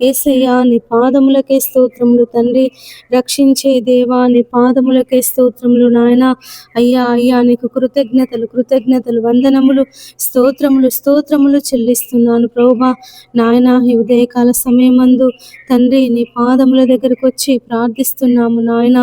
యేసయ్యా నీ పాదములకే స్తోత్రములు తండ్రి. రక్షించే దేవా నీ పాదములకే స్తోత్రములు నాయన. అయ్యా అయ్యా నీకు కృతజ్ఞతలు కృతజ్ఞతలు వందనములు స్తోత్రములు స్తోత్రములు చెల్లిస్తున్నాను ప్రభువా. నాయన ఈ ఉదయకాల సమయమందు తండ్రి నీ పాదముల దగ్గరకు వచ్చి ప్రార్థిస్తున్నాము నాయన.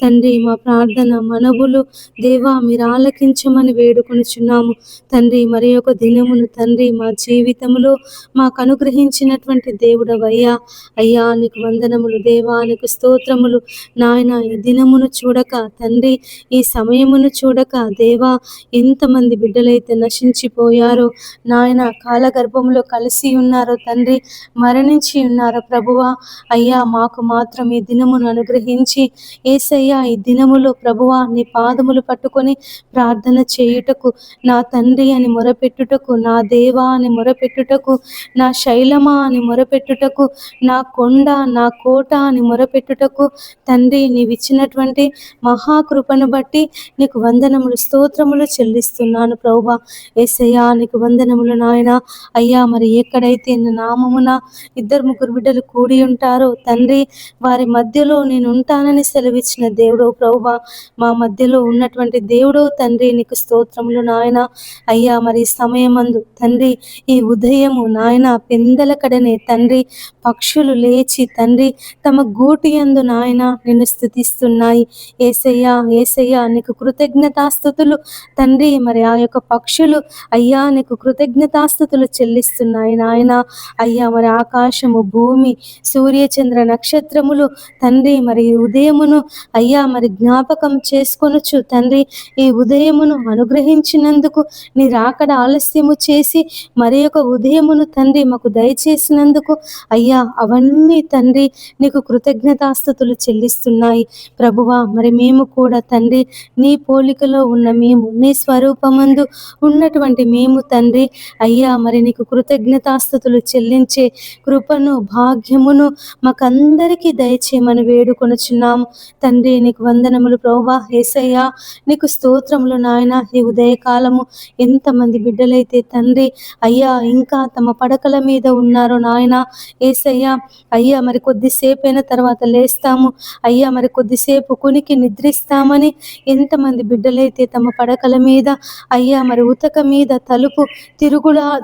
తండ్రి మా ప్రార్థన మనవులు దేవా మీరు ఆలకించమని వేడుకొనుచున్నాము తండ్రి. మరి ఒక దినమును తండ్రి మా జీవితంలో మాకు అనుగ్రహించినటువంటి దేవుడవయ్యా. అయ్యా నీకు వందనములు దేవా, నీకు స్తోత్రములు నాయన. ఈ దినమును చూడక తండ్రి, ఈ సమయమును చూడక దేవా, ఎంతమంది బిడ్డలైతే నశించిపోయారో నాయన, కాలగర్భంలో కలిసి ఉన్నారో తండ్రి, మరణించి ఉన్నారో ప్రభువా. అయ్యా మాకు మాత్రం ఈ దినమును అనుగ్రహించి యేసయ్యా ఈ దినములో ప్రభువా నీ పాదములు పట్టుకొని ప్రార్థన చేయుటకు, నా తండ్రి అని మొరపెట్టుటకు, నా దేవా అని మొరపెట్టుటకు, నా శైలమా అని మొరపెట్టుటకు, నా కొండ నా కోట అని మొరపెట్టుటకు తండ్రి నీవిచ్చినటువంటి మహాకృపను బట్టి నీకు వందనములు స్తోత్రములు చెల్లిస్తున్నాను ప్రభువా. యేసయ్యా నీకు వందనములు నాయన. అయ్యా మరి ఎక్కడైతే నా నామమున 2-3 బిడ్డలు కూడి ఉంటారో తండ్రి, వారి మధ్యలో నేను ఉంటానని సెలవిచ్చిన దేవుడో ప్రభువా. మా మధ్యలో ఉన్నటువంటి దేవుడో తండ్రి నీకు స్తోత్రములు నాయన. అయ్యా మరి సమయమందు తండ్రి ఈ ఉదయము నాయన పెందలకడనే తండ్రి పక్షులు లేచి తండ్రి తమ గూటి యందు నాయన నిన్ను స్తుతిస్తున్నాయి. యేసయ్యా యేసయ్యా నీకు కృతజ్ఞతాస్తుతులు తండ్రి. మరి ఆ యొక్క పక్షులు అయ్యా నీకు కృతజ్ఞతాస్తుతులు చెల్లిస్తున్నాయి నాయన. అయ్యా మరి ఆకాశము భూమి సూర్యచంద్ర నక్షత్రములు తండ్రి మరి ఈ ఉదయమును అయ్యా మరి జ్ఞాపకం చేసుకొనుచు తండ్రి ఈ ఉదయమును అనుగ్రహించినందుకు, నీ రాకడ ఆలస్యము చేసి మరి ఒక ఉదయమును తండ్రి మాకు దయచేసినందుకు అయ్యా అవన్నీ తండ్రి నీకు కృతజ్ఞతాస్తుతులు చెల్లిస్తున్నాయి ప్రభువా. మరి మేము కూడా తండ్రి నీ పోలికలో ఉన్న మేము, నీ స్వరూపమందు ఉన్నటువంటి మేము తండ్రి అయ్యా మరి నీకు కృతజ్ఞతాస్తుతులు చెల్లించే కృపను భాగ్యమును మాకందరికీ దయచేయమని వేడుకొనుచున్నాము తండ్రి. నీకు వందనములు ప్రభువా. యేసయ్యా నీకు స్తోత్రములు నాయన. ఈ ఉదయకాలము ఎంతమంది బిడ్డలైతే తండ్రి అయ్యా ఇంకా తమ పడకల మీద ఉన్నారో నాయన. యేసయ్యా అయ్యా మరి కొద్దిసేపైన తర్వాత లేస్తాము అయ్యా మరి కొద్దిసేపు కునికి నిద్రిస్తామని ఎంతమంది బిడ్డలైతే తమ పడకల మీద అయ్యా మరి ఉతక మీద తలుపు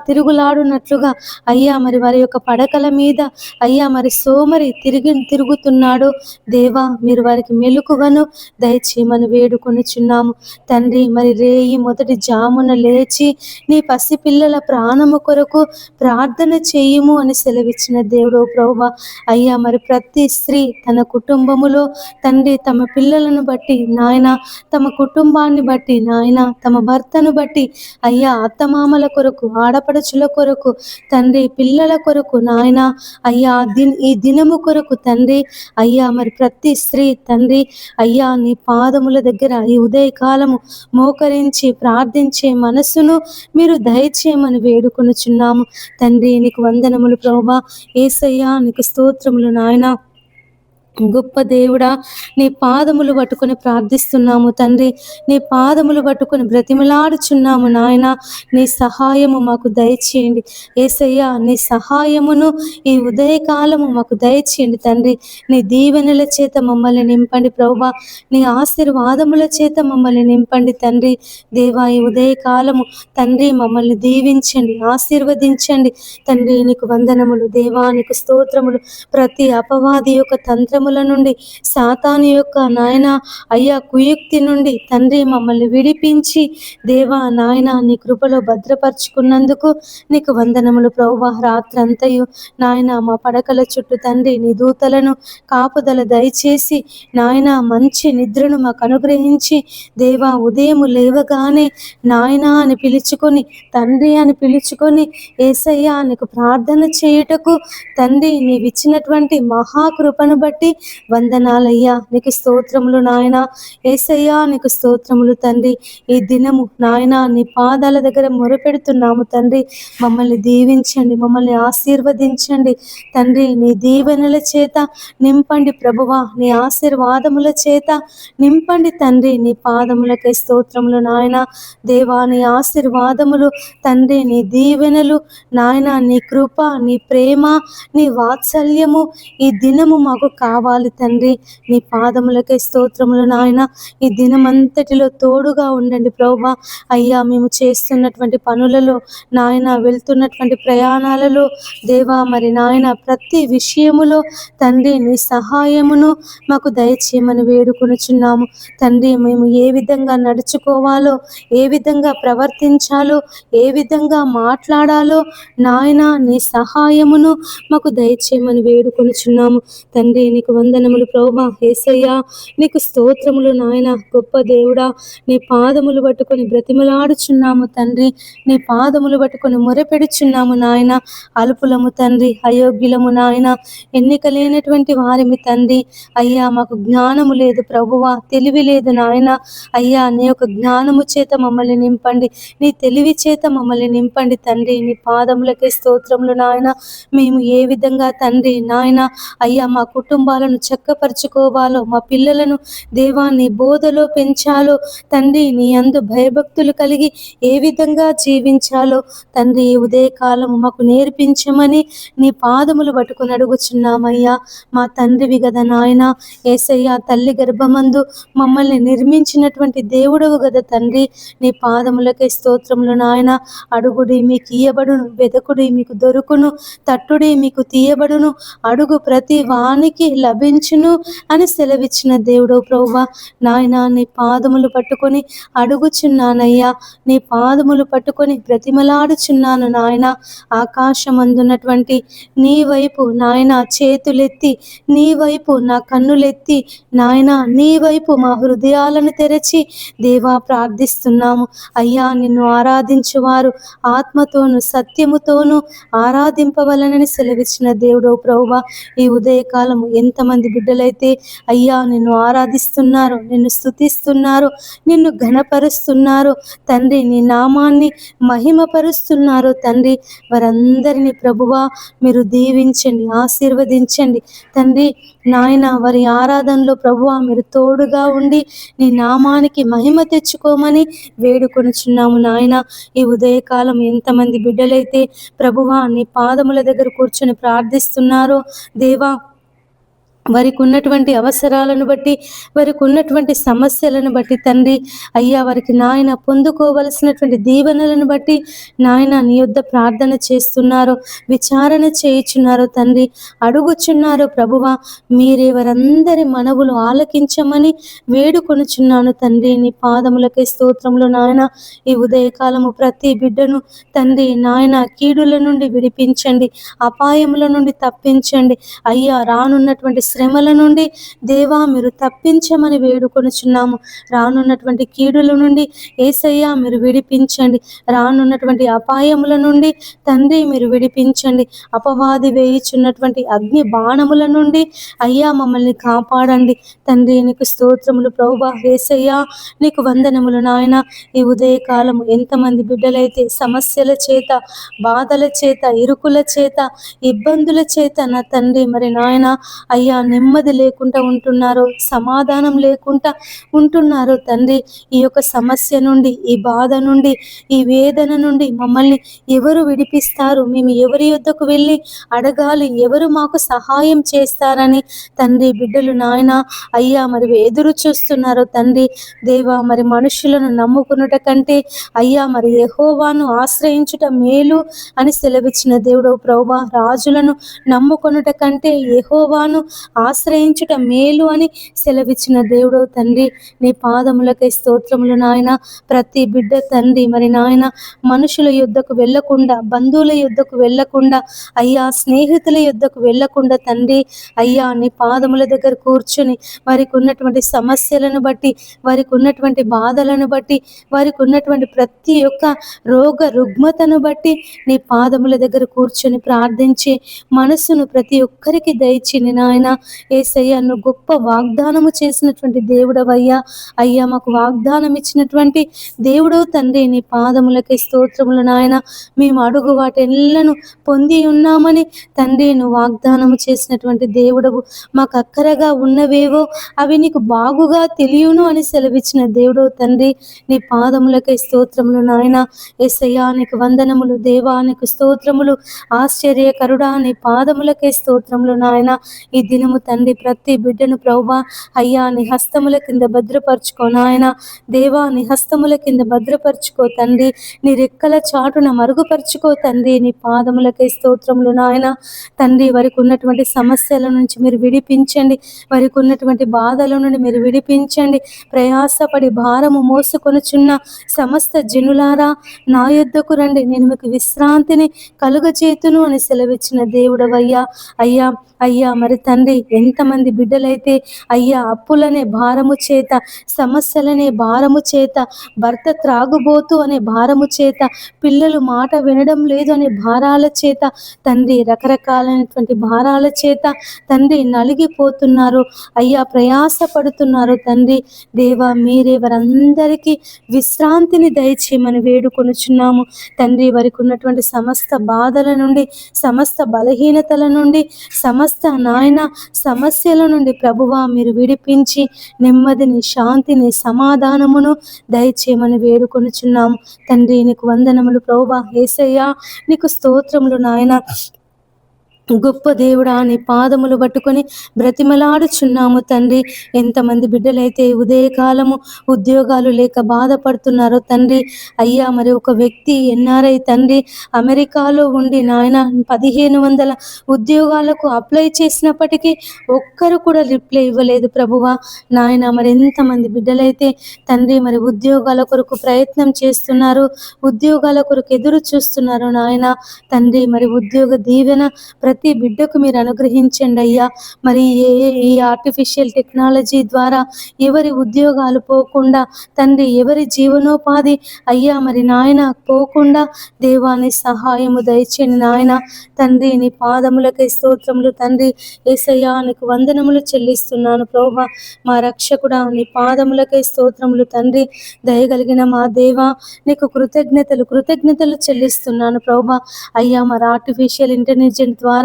తిరుగులాడునట్లుగా అయ్యా మరి వారి యొక్క పడకల మీద అయ్యా మరి సోమరి తిరుగుతున్నాడో దేవా, మీరు వారికి మెలకువను దయచేయమని వేడుకొనుచున్నాము తండ్రి. మరి రేయి మొదటి జామున లేచి నీ పసిపిల్లల ప్రాణము కొరకు ప్రార్థన చేయుము అని సెలవిచ్చిన దేవుడు ప్రభువా. అయ్యా మరి ప్రతి స్త్రీ తన కుటుంబములో తండ్రి తమ పిల్లలను బట్టి నాయన, తమ కుటుంబాన్ని బట్టి నాయన, తమ భర్తను బట్టి అయ్యా అత్తమామల కొరకు, ఆడపడుచుల కొరకు తండ్రి, పిల్లల కొరకు నాయన అయ్యా ఈ దినము కొరకు తండ్రి అయ్యా మరి ప్రతి స్త్రీ తండ్రి అయ్యా నీ పాదముల దగ్గర ఈ ఉదయకాలము మోకరించి ప్రార్థించే మనస్సును మీరు దయచేయమని వేడుకొనుచున్నాము తండ్రి. నీకు వందనములు ప్రభువా. యేసయ్యా నీకు స్తోత్రములు నాయన. గొప్ప దేవుడా నీ పాదములు పట్టుకొని ప్రార్థిస్తున్నాము తండ్రి. నీ పాదములు పట్టుకొని బ్రతిమలాడుచున్నాము నాయన. నీ సహాయము మాకు దయచేయండి యేసయ్యా. నీ సహాయమును ఈ ఉదయకాలము మాకు దయచేయండి తండ్రి. నీ దీవెనల చేత మమ్మల్ని నింపండి ప్రభువా. నీ ఆశీర్వాదముల చేత మమ్మల్ని నింపండి తండ్రి. దేవా ఈ ఉదయకాలము తండ్రి మమ్మల్ని దీవించండి, ఆశీర్వదించండి తండ్రి. నీకు వందనములు దేవా, నీకు స్తోత్రములు. ప్రతి అపవాది యొక్క తంత్రముల నుండి, సాతాను యొక్క నాయన అయ్యా కుయుక్తి నుండి తండ్రి మమ్మల్ని విడిపించి దేవా నాయన నీ కృపలో భద్రపరుచుకున్నందుకు నీకు వందనములు ప్రభువా. రాత్రంతయు నాయన మా పడకల చుట్టూ తండ్రి నీ దూతలను కాపుదల దయచేసి నాయన మంచి నిద్రను మాకు అనుగ్రహించి దేవా ఉదయము లేవగానే నాయన అని పిలుచుకొని, తండ్రి అని పిలుచుకొని యేసయ్యా నీకు ప్రార్థన చేయుటకు తండ్రి నీవిచ్చినటువంటి మహాకృపను బట్టి వందనాలయ్యా. నీకు స్తోత్రములు నాయన. యేసయ్యా నీకు స్తోత్రములు తండ్రి. ఈ దినము నాయన నీ పాదాల దగ్గర మొరపెడుతున్నాము తండ్రి. మమ్మల్ని దీవించండి, మమ్మల్ని ఆశీర్వదించండి తండ్రి. నీ దీవెనల చేత నింపండి ప్రభువా, నీ ఆశీర్వాదముల చేత నింపండి తండ్రి. నీ పాదములకే స్తోత్రములు నాయన. దేవా నీ ఆశీర్వాదములు తండ్రి, నీ దీవెనలు నాయన, నీ కృప, నీ ప్రేమ, నీ వాత్సల్యము ఈ దినము మాకు కావాలి తండ్రి. నీ పాదములకే స్తోత్రములు నాయన. ఈ దినమంతటిలో తోడుగా ఉండండి ప్రభువా. అయ్యా మేము చేస్తున్నటువంటి పనులలో నాయన, వెళ్తున్నటువంటి ప్రయాణాలలో దేవా మరి నాయన, ప్రతి విషయములో తండ్రి నీ సహాయమును మాకు దయచేయమని వేడుకొనుచున్నాము తండ్రి. మేము ఏ విధంగా నడుచుకోవాలో, ఏ విధంగా ప్రవర్తించాలో, ఏ విధంగా మాట్లాడాలో నాయన నీ సహాయమును మాకు దయచేయమని వేడుకొనుచున్నాము తండ్రి. నీకు వందనములు ప్రభువా. యేసయ్యా నీకు స్తోత్రములు నాయన. గొప్ప దేవుడా, నీ పాదములు పట్టుకొని బ్రతిమలాడుచున్నాము తండ్రి. నీ పాదములు పట్టుకొని మొరపెడుచున్నాము నాయన. అల్పులము తండ్రి, అయోగ్యులము నాయన, ఎన్నిక లేనటువంటి వారిమి తండ్రి. అయ్యా మాకు జ్ఞానము లేదు ప్రభువా, తెలివి లేదు నాయన. అయ్యా నీ యొక్క జ్ఞానము చేత మమ్మల్ని నింపండి, నీ తెలివి చేత మమ్మల్ని నింపండి తండ్రి. నీ పాదములకే స్తోత్రములు నాయన. మేము ఏ విధంగా తండ్రి నాయన అయ్యా మా కుటుంబాలను చక్కపరుచుకోవాలో, మా పిల్లలను దేవా నీ బోధలో పెంచాలో తండ్రి, నీ యందు భయభక్తులు కలిగి ఏ విధంగా జీవించాలో తండ్రి ఈ ఉదయకాలము మాకు నేర్పించమని నీ పాదములు పట్టుకుని అడుగుచున్నామయ్యా. మా తండ్రివి గదా నాయన. యేసయ్యా తల్లి గర్భమందు మమ్మల్ని నిర్మించినటువంటి దేవుడవు గదా తండ్రి. నీ పాదములకే స్తోత్రములు నాయన. అడుగుడి మీకు ఇయ్యబడును, వెదకుడి మీకు దొరుకును, తట్టుడి మీకు తీయబడును, అడుగు ప్రతి వానికి లభించును అని సెలవిచ్చిన దేవుడవు ప్రభువా. నాయన నీ పాదములు పట్టుకొని అడుగుచున్నానయ్యా. నీ పాదములు పట్టుకొని బ్రతిమలాడుచున్నాను నాయన. ఆకాశమందున్నటువంటి నీ వైపు నాయన చేతులెత్తి, నీ వైపు నా కన్నులెత్తి నాయన, నీ వైపు మా హృదయాలను తెరచి దేవా ప్రార్థిస్తున్నాము అయ్యా. నిన్ను ఆరాధించువారు ఆత్మతోను సత్యముతోను ఆరాధింపవలనని సెలవిచ్చిన దేవుడో ప్రభువా. ఈ ఉదయకాలము ఎంతమంది బిడ్డలైతే అయ్యా నిన్ను ఆరాధిస్తున్నారు, నిన్ను స్తుతిస్తున్నారు, నిన్ను ఘనపరుస్తున్నారు తండ్రి, నీ నామాన్ని మహిమపరుస్తున్నారు తండ్రి, వారందరినీ ప్రభువా మీరు దీవించండి, ఆశీర్వదించండి తండ్రి నాయన. వారి ఆరాధనలో ప్రభువా మీరు తోడుగా ఉండి నీ నామానికి మహిమ తెచ్చుకోమని వేడుకొనుచున్నాము నాయన. ఈ ఉదయకాలం ఎంతమంది బిడ్డలైతే ప్రభువా నీ పాదముల దగ్గర కూర్చొని ప్రార్థిస్తున్నారో దేవా, వారికి ఉన్నటువంటి అవసరాలను బట్టి, వారికి ఉన్నటువంటి సమస్యలను బట్టి తండ్రి అయ్యా, వారికి నాయన పొందుకోవలసినటువంటి దీవెనలను బట్టి నాయన నీ యొద్ద ప్రార్థన చేస్తున్నారు, విచారణ చేయుచున్నారు తండ్రి, అడుగుచున్నారు ప్రభువా. మీరే వారందరి మనవులు ఆలకించమని వేడుకొనుచున్నాను తండ్రి. నీ పాదములకే స్తోత్రములు నాయన. ఈ ఉదయకాలము ప్రతి బిడ్డను తండ్రి నాయన కీడుల నుండి విడిపించండి, అపాయముల నుండి తప్పించండి అయ్యా. రానున్నటువంటి శ్రమల నుండి దేవా మీరు తప్పించమని వేడుకొనుచున్నాము. రానున్నటువంటి కీడుల నుండి యేసయ్యా మీరు విడిపించండి. రానున్నటువంటి అపాయముల నుండి తండ్రి మీరు విడిపించండి. అపవాది వేయుచున్నటువంటి అగ్ని బాణముల నుండి అయ్యా మమ్మల్ని కాపాడండి తండ్రి. నీకు స్తోత్రములు ప్రభువా. యేసయ్యా నీకు వందనములు నాయన. ఈ ఉదయకాలము ఎంతమంది బిడ్డలైతే సమస్యల చేత, బాధల చేత, ఇరుకుల చేత, ఇబ్బందుల చేత నా తండ్రి మరి నాయన అయ్యా నెమ్మది లేకుండా ఉంటున్నారో, సమాధానం లేకుండా ఉంటున్నారో తండ్రి, ఈ యొక్క సమస్య నుండి, ఈ బాధ నుండి, ఈ వేదన నుండి మమ్మల్ని ఎవరు విడిపిస్తారు, మేము ఎవరి యొద్దకు వెళ్ళి అడగాలి, ఎవరు మాకు సహాయం చేస్తారని తండ్రి బిడ్డలు నాయన అయ్యా మరి ఎదురు చూస్తున్నారో తండ్రి దేవా. మరి మనుషులను నమ్ముకున్నట కంటే అయ్యా మరి యెహోవాను ఆశ్రయించుట మేలు అని సెలవిచ్చిన దేవుడు ప్రభువా. రాజులను నమ్ముకొనుట కంటే యెహోవాను ఆశ్రయించుట మేలు అని సెలవిచ్చిన దేవుడు తండ్రి. నీ పాదములకై స్తోత్రములు నాయన. ప్రతి బిడ్డ తండ్రి మరి నాయన మనుషుల యుద్ధకు వెళ్ళకుండా, బంధువుల యుద్ధకు వెళ్ళకుండా అయ్యా, స్నేహితుల యుద్ధకు వెళ్ళకుండా తండ్రి అయ్యా నీ పాదముల దగ్గర కూర్చొని వారికి ఉన్నటువంటి సమస్యలను బట్టి, వారికి ఉన్నటువంటి బాధలను బట్టి, వారికి ఉన్నటువంటి ప్రతి ఒక్క రోగ రుగ్మతను బట్టి నీ పాదముల దగ్గర కూర్చొని ప్రార్థించి మనసును ప్రతి ఒక్కరికి దయచిని నాయన. యేసయ్య నువ్వు గొప్ప వాగ్దానము చేసినటువంటి దేవుడవయ్యా. అయ్యా మాకు వాగ్దానం ఇచ్చినటువంటి దేవుడవు తండ్రి, నీ పాదములకి స్తోత్రములు నాయన. మేము అడుగు వాటెల్లను పొంది ఉన్నామని తండ్రి నువ్వు వాగ్దానము చేసినటువంటి దేవుడవు. మాకు అక్కరగా ఉన్నవేవో అవి నీకు బాగుగా తెలియను అని సెలవిచ్చిన దేవుడవు తండ్రి, నీ పాదములకి స్తోత్రములు నాయన. యేసయ్యా నీకు వందనములు దేవా, నీకు స్తోత్రములు. ఆశ్చర్యకరుడా నీ పాదములకే స్తోత్రములు నాయన. ఈ దినము తండ్రి ప్రతి బిడ్డను ప్రభువా అయ్యా నీ హస్తముల కింద భద్రపరచుకో నాయన. దేవా నీ హస్తముల కింద భద్రపరచుకో తండ్రి, నీ రెక్కల చాటున మరుగుపరుచుకో తండ్రి. నీ పాదములకే స్తోత్రములు నాయన. తండ్రి వారికి ఉన్నటువంటి సమస్యల నుంచి మీరు విడిపించండి, వారికి ఉన్నటువంటి బాధల నుండి మీరు విడిపించండి. ప్రయాసపడి భారము మోసుకొనుచున్న సమస్త జనులారా నా యొద్దకు రండి, నేను మీకు విశ్రాంతిని కలుగచేతును అని సెలవిచ్చిన దేవుడవయ్యా. అయ్యా అయ్యా మరి తండ్రి ఎంతమంది బిడ్డలైతే అయ్యా అప్పులనే భారము చేత, సమస్యలనే భారము చేత, భర్త త్రాగుబోతు అనే భారము చేత, పిల్లలు మాట వినడం లేదు అనే భారాల చేత తండ్రి, రకరకాలైనటువంటి భారాల చేత తండ్రి నలిగిపోతున్నారు అయ్యా, ప్రయాసపడుతున్నారు తండ్రి. దేవా మీరే వారందరికీ విశ్రాంతిని దయచేయమని వేడుకొనుచున్నాము తండ్రి. వారికి ఉన్నటువంటి సమస్త బాధల నుండి, సమస్త బలహీనతల నుండి, సమస్త నాయన సమస్యల నుండి ప్రభువా మీరు విడిపించి నెమ్మదిని, శాంతిని, సమాధానమును దయచేయమని వేడుకొనుచున్నాము తండ్రి. నీకు వందనములు ప్రభువా. యేసయ్యా నీకు స్తోత్రములు నాయన. గొప్ప దేవుడా నీ పాదములు పట్టుకొని బ్రతిమలాడుచున్నాము తండ్రి. ఎంతమంది బిడ్డలైతే ఉదయకాలము ఉద్యోగాలు లేక బాధపడుతున్నారో తండ్రి. అయ్యా మరి ఒక వ్యక్తి ఎన్ఆర్ఐ తండ్రి అమెరికాలో ఉండి నాయన 1500 ఉద్యోగాలకు అప్లై చేసినప్పటికీ ఒక్కరు కూడా రిప్లై ఇవ్వలేదు ప్రభువా నాయన. మరి ఎంతమంది బిడ్డలైతే తండ్రి మరి ఉద్యోగాల కొరకు ప్రయత్నం చేస్తున్నారు, ఉద్యోగాల కొరకు ఎదురు చూస్తున్నారు నాయన తండ్రి. మరి ఉద్యోగ దీవెన ప్రతి బిడ్డకు మీరు అనుగ్రహించండి అయ్యా. మరి ఈ ఆర్టిఫిషియల్ టెక్నాలజీ ద్వారా ఎవరి ఉద్యోగాలు పోకుండా తండ్రి, ఎవరి జీవనోపాధి అయ్యా మరి నాయన పోకుండా దేవాని సహాయము దయచేయండి నాయన తండ్రి. నీ పాదములకే స్తోత్రములు తండ్రి. యేసయ్యా నీకు వందనములు చెల్లిస్తున్నాను ప్రభువా మా రక్షకుడా. నీ పాదములకే స్తోత్రములు తండ్రి. దయగలిగిన మా దేవా నీకు కృతజ్ఞతలు చెల్లిస్తున్నాను ప్రభువా. అయ్యా మరి ఆర్టిఫిషియల్ ఇంటెలిజెన్స్ ద్వారా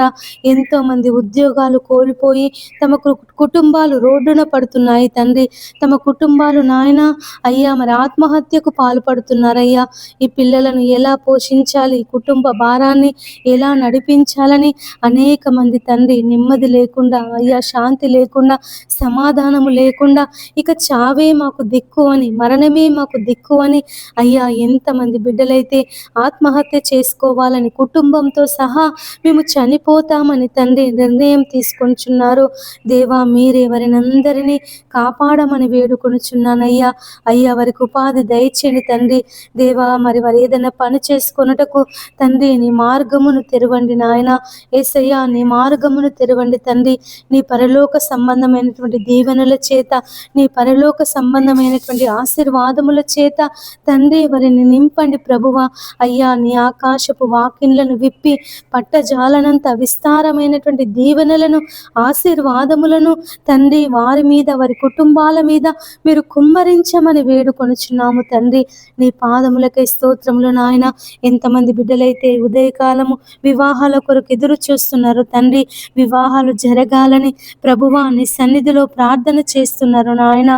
ఎంతో మంది ఉద్యోగాలు కోల్పోయి తమ కుటుంబాలు రోడ్డున పడుతున్నాయి తండ్రి. తమ కుటుంబాలు నాయన అయ్యా మరి ఆత్మహత్యకు పాల్పడుతున్నారయ్యా. ఈ పిల్లలను ఎలా పోషించాలి, కుటుంబ భారాన్ని ఎలా నడిపించాలని అనేక మంది తండ్రి నెమ్మది లేకుండా అయ్యా, శాంతి లేకుండా, సమాధానము లేకుండా ఇక చావే మాకు దిక్కు అని, మరణమే మాకు దిక్కు అని అయ్యా ఎంతమంది బిడ్డలైతే ఆత్మహత్య చేసుకోవాలని కుటుంబంతో సహా మేము చనిపోతామని తండ్రి నిర్ణయం తీసుకొనిచున్నారు. దేవా మీరే వారిని అందరినీ కాపాడమని వేడుకొనుచున్నానయ్యా. అయ్యా వారికి ఉపాధి దయచేయండి తండ్రి. దేవా మరి వారు ఏదైనా పని చేసుకొనుటకు తండ్రి నీ మార్గమును తెరవండి నాయన. యేసయ్యా నీ మార్గమును తెరవండి తండ్రి. నీ పరలోక సంబంధమైనటువంటి దీవెనల చేత, నీ పరలోక సంబంధమైనటువంటి ఆశీర్వాదముల చేత తండ్రి వారిని నింపండి ప్రభువా. అయ్యా నీ ఆకాశపు వాకిన్లను విప్పి పట్టజాలనంత విస్తారమైనటువంటి దీవెనలను, ఆశీర్వాదములను తండ్రి వారి మీద, వారి కుటుంబాల మీద మీరు కుమ్మరించమని వేడుకొనుచున్నాము తండ్రి. నీ పాదములకై స్తోత్రములు నాయన. ఎంతమంది బిడ్డలైతే ఉదయకాలము వివాహాల కొరకు ఎదురు చూస్తున్నారు తండ్రి, వివాహాలు జరగాలని ప్రభువా నీ సన్నిధిలో ప్రార్థన చేస్తున్నారు నాయన.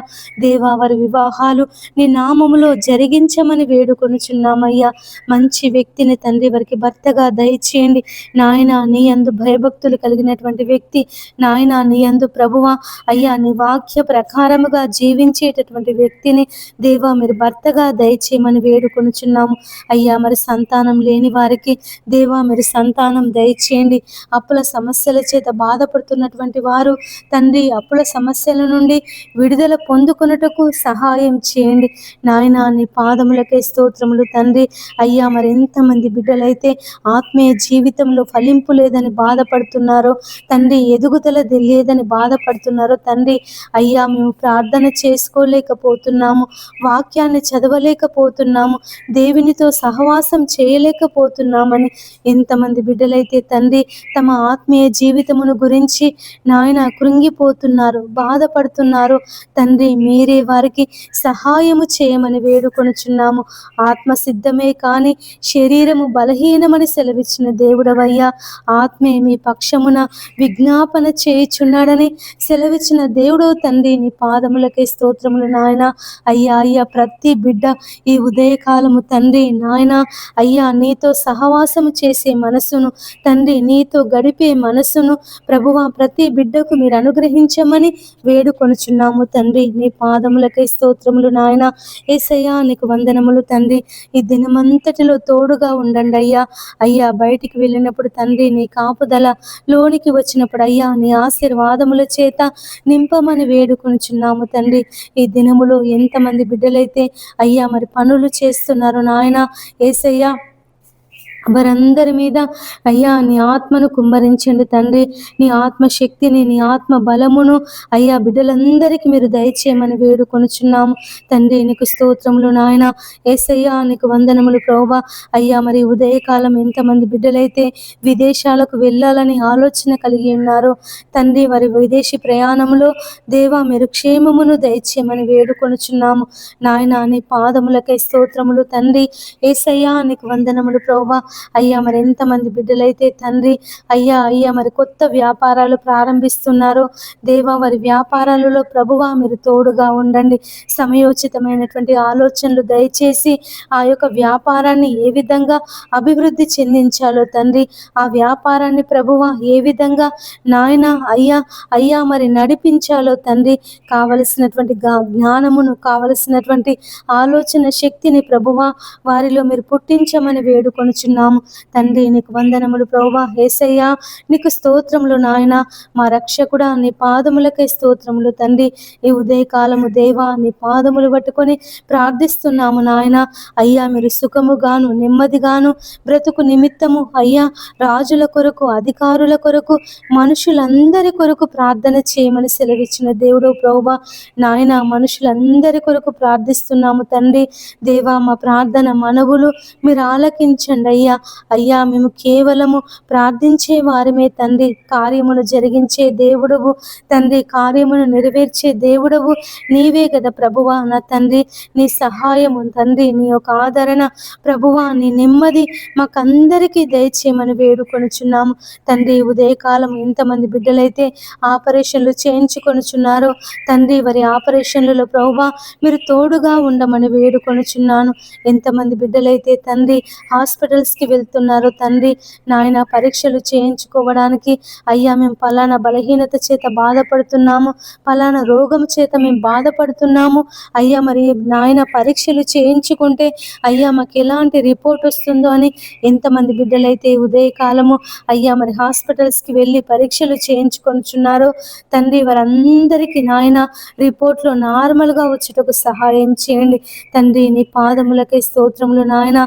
దేవా వారి వివాహాలు నీ నామములో జరిగించమని వేడుకొనుచున్నామయ్యా. మంచి వ్యక్తిని తండ్రి వారికి భర్తగా దయచేయండి నాయన. నీ యందు భయభక్తులు కలిగినటువంటి వ్యక్తి నాయన, నీ యందు ప్రభువా అయ్యా నీ వాక్య ప్రకారముగా జీవించేటటువంటి వ్యక్తిని దేవా మీరు భర్తగా దయచేయమని వేడుకొనుచున్నాము అయ్యా. మరి సంతానం లేని వారికి దేవా మీరు సంతానం దయచేయండి. అప్పుల సమస్యల చేత బాధపడుతున్నటువంటి వారు తండ్రి అప్పుల సమస్యల నుండి విడుదల పొందుకొనుటకు సహాయం చేయండి నాయన. నీ పాదములకే స్తోత్రములు తండ్రి. అయ్యా మరి ఎంతమంది బిడ్డలైతే ఆత్మీయ జీవితంలో ఫలింపు లేదని లేదని బాధపడుతున్నారో తండ్రి, ఎదుగుదల లేదని బాధపడుతున్నారో తండ్రి, అయ్యా మేము ప్రార్థన చేసుకోలేకపోతున్నాము, వాక్యాన్ని చదవలేకపోతున్నాము, దేవునితో సహవాసం చేయలేకపోతున్నామని ఎంతమంది బిడ్డలైతే తండ్రి తమ ఆత్మీయ జీవితమును గురించి నాయన కృంగిపోతున్నారు, బాధపడుతున్నారు తండ్రి, మీరే వారికి సహాయము చేయమని వేడుకొనుచున్నాము. ఆత్మ సిద్ధమే కానీ శరీరము బలహీనమని సెలవిచ్చిన దేవుడవయ్యా, ఆత్మే మీ పక్షమున విజ్ఞాపన చేయుచున్నాడని సెలవిచ్చిన దేవుడవు తండ్రి, నీ పాదములకే స్తోత్రములు నాయన. అయ్యా అయ్యా ప్రతి బిడ్డ ఈ ఉదయకాలము తండ్రి నాయన అయ్యా నీతో సహవాసము చేసే మనసును తండ్రి, నీతో గడిపే మనసును ప్రభువా ప్రతి బిడ్డకు మీరు అనుగ్రహించమని వేడుకొనుచున్నాము తండ్రి. నీ పాదములకే స్తోత్రములు నాయన. యేసయ్యా నీకు వందనములు తండ్రి. ఈ దినమంతటిలో తోడుగా ఉండండి అయ్యా. అయ్యా బయటికి వెళ్ళినప్పుడు తండ్రి నీ కాపుదల, లోనికి వచ్చినప్పుడు అయ్యా నీ ఆశీర్వాదముల చేత నింపమని వేడుకొనుచున్నాము తండ్రి. ఈ దినములో ఎంతమంది బిడ్డలైతే అయ్యా మరి పనులు చేస్తున్నారు నాయన యేసయ్యా, వారందరి మీద అయ్యా నీ ఆత్మను కుమ్మరించండి తండ్రి. నీ ఆత్మశక్తిని, నీ ఆత్మ బలమును అయ్యా బిడ్డలందరికీ మీరు దయచేయమని వేడుకొనుచున్నాము తండ్రి. నీకు స్తోత్రములు నాయన. యేసయ్యా నీకు వందనములు ప్రభువా. అయ్యా మరి ఉదయకాలం ఎంతమంది బిడ్డలైతే విదేశాలకు వెళ్ళాలని ఆలోచన కలిగి ఉన్నారో తండ్రి, వారి విదేశీ ప్రయాణంలో దేవా మీరు క్షేమమును దయచేయమని వేడుకొనుచున్నాము నాయన. నీ పాదములకై స్తోత్రములు తండ్రి. యేసయ్యా నీకు వందనములు ప్రభువా. అయ్యా మరి ఎంతమంది బిడ్డలైతే తండ్రి అయ్యా అయ్యా మరి కొత్త వ్యాపారాలు ప్రారంభిస్తున్నారో దేవా, వారి వ్యాపారాలలో ప్రభువా మీరు తోడుగా ఉండండి. సమయోచితమైనటువంటి ఆలోచనలు దయచేసి ఆ యొక్క వ్యాపారాన్ని ఏ విధంగా అభివృద్ధి చెందించాలో తండ్రి, ఆ వ్యాపారాన్ని ప్రభువా ఏ విధంగా నాయన అయ్యా అయ్యా మరి నడిపించాలో తండ్రి, కావలసినటువంటి జ్ఞానమును, కావలసినటువంటి ఆలోచన శక్తిని ప్రభువా వారిలో మీరు పుట్టించమని వేడుకొనుచున్నాము తండ్రి. నీకు వందనములు ప్రభువా. యేసయ్యా నీకు స్తోత్రములు నాయన. మా రక్షకుడా నీ పాదములకై స్తోత్రములు తండ్రి. ఈ ఉదయకాలము దేవా నీ పాదములు పట్టుకొని ప్రార్థిస్తున్నాము నాయన. అయ్యా మీరు సుఖముగాను నెమ్మదిగాను బ్రతుకు నిమిత్తము అయ్యా రాజుల కొరకు, అధికారుల కొరకు, మనుషులందరి కొరకు ప్రార్థన చేయమని సెలవిచ్చిన దేవుడు ప్రభువా నాయన. మనుషులందరి కొరకు ప్రార్థిస్తున్నాము తండ్రి. దేవా మా ప్రార్థన మనవులు మీరు ఆలకించండి అయ్యా. అయ్యా మేము కేవలము ప్రార్థించే వారమే తండ్రి, కార్యమును జరిగించే దేవుడవు తండ్రి, కార్యమును నెరవేర్చే దేవుడవు నీవే కదా ప్రభువా నా తండ్రి. నీ సహాయము తండ్రి, నీ యొక్క ఆదరణ ప్రభువా, నీ నెమ్మది మాకందరికీ దయచేయమని వేడుకొనుచున్నాము తండ్రి. ఉదయకాలం ఎంతమంది బిడ్డలైతే ఆపరేషన్లు చేయించుకొనుచున్నారో తండ్రి, వారి ఆపరేషన్లలో ప్రభువా మీరు తోడుగా ఉండమని వేడుకొనుచున్నాను. ఎంతమంది బిడ్డలైతే తండ్రి హాస్పిటల్స్కి వెళ్తున్నారో తండ్రి నాయన, పరీక్షలు చేయించుకోవడానికి అయ్యా మేము పలానా బలహీనత చేత బాధపడుతున్నాము, పలానా రోగం చేత మేము బాధపడుతున్నాము అయ్యా, మరి నాయన పరీక్షలు చేయించుకుంటే అయ్యా మాకు ఎలాంటి రిపోర్ట్ వస్తుందో అని ఎంతమంది బిడ్డలైతే ఉదయకాలము అయ్యా మరి హాస్పిటల్స్కి వెళ్ళి పరీక్షలు చేయించుకొనుచున్నారో తండ్రి, వారందరికీ నాయన రిపోర్ట్లో నార్మల్గా వచ్చేటకు సహాయం చేయండి తండ్రి. నీ పాదములకై స్తోత్రములు నాయన.